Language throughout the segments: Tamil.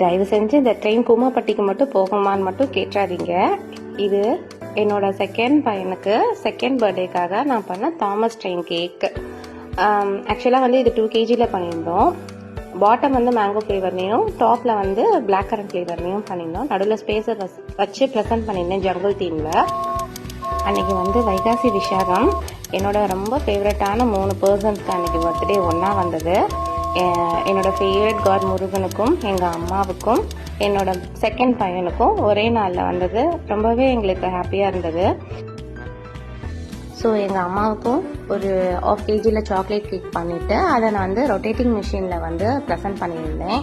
தயவு செஞ்சு இந்த ட்ரெயின் கூமாப்பட்டிக்கு மட்டும் போகுமான்னு மட்டும் கேட்டுறாதீங்க. இது என்னோட செகண்ட் பையனுக்கு செகண்ட் பர்த்டேக்காக நான் பண்ண தாமஸ் ட்ரெயின் கேக். ஆக்சுவலாக வந்து இது 2 kgல பண்ணியிருந்தோம். பாட்டம் வந்து மேங்கோ ஃப்ளேவர்லையும் டாப்பில் வந்து பிளாக் கரண்ட் ஃப்ளேவர்லையும் பண்ணியிருந்தோம். நடுவில் ஸ்பேஸை வச்சு ப்ரெசென்ட் பண்ணியிருந்தேன் ஜங்கிள் தீமில். அன்றைக்கி வந்து வைகாசி விஷாகம். என்னோட ரொம்ப ஃபேவரட்டான 3 பர்சன்ஸ்க்கு அன்றைக்கி பர்த்டே ஒன்றா வந்தது. என்னோட ஃபேவரட் காட் முருகனுக்கும் எங்கள் அம்மாவுக்கும் என்னோட செகண்ட் பையனுக்கும் ஒரே நாளில் வந்தது. ரொம்பவே எங்களுக்கு ஹாப்பியாக இருந்தது. ஸோ எங்கள் அம்மாவுக்கும் ஒரு 1/2 kgல சாக்லேட் கேக் பண்ணிவிட்டு அதை நான் வந்து ரொட்டேட்டிங் மிஷினில் வந்து ப்ரெசென்ட் பண்ணியிருந்தேன்.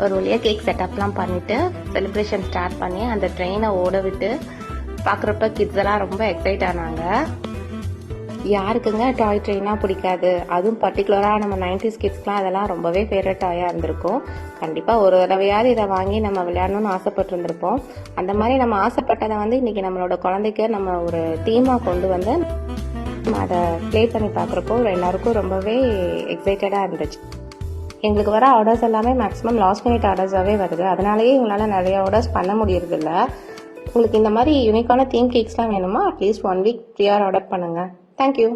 ஒரு வழியாக கேக் செட்டப்லாம் பண்ணிவிட்டு செலிப்ரேஷன் ஸ்டார்ட் பண்ணி அந்த ட்ரெயினை ஓட விட்டு பார்க்குறப்ப கிட்ஸ் எல்லாம் ரொம்ப எக்ஸைட் ஆனாங்க. யாருக்குங்க டாய் ட்ரெயினாக பிடிக்காது? அதுவும் பர்டிகுலராக நம்ம 90s கிட்ஸ்லாம் அதெல்லாம் ரொம்பவே ஃபேவரட் டாயாக இருந்திருக்கும். கண்டிப்பாக ஒரு தடவையாவது இதை வாங்கி நம்ம விளையாடணும்னு ஆசைப்பட்டுருந்துருப்போம். அந்த மாதிரி நம்ம ஆசைப்பட்டதை வந்து இன்றைக்கி நம்மளோட குழந்தைக்கு நம்ம ஒரு தீமாக கொண்டு வந்து அதை ப்ளே பண்ணி பார்க்குறப்போ எல்லாருக்கும் ரொம்பவே எக்ஸைட்டடாக இருந்துச்சு. எங்களுக்கு வர ஆர்டர்ஸ் எல்லாமே மேக்ஸிமம் லாஸ்ட் மினிட் ஆர்டர்ஸாகவே வருது. அதனாலேயே எங்களால் நிறைய ஆர்டர்ஸ் பண்ண முடியறதில்ல. உங்களுக்கு இந்த மாதிரி யூனிக்கான தீம் கேக்ஸ்லாம் வேணுமா? அட்லீஸ்ட் 1 வீக் ப்ரீயாக ஆர்டர் பண்ணுங்கள். தேங்க்யூ.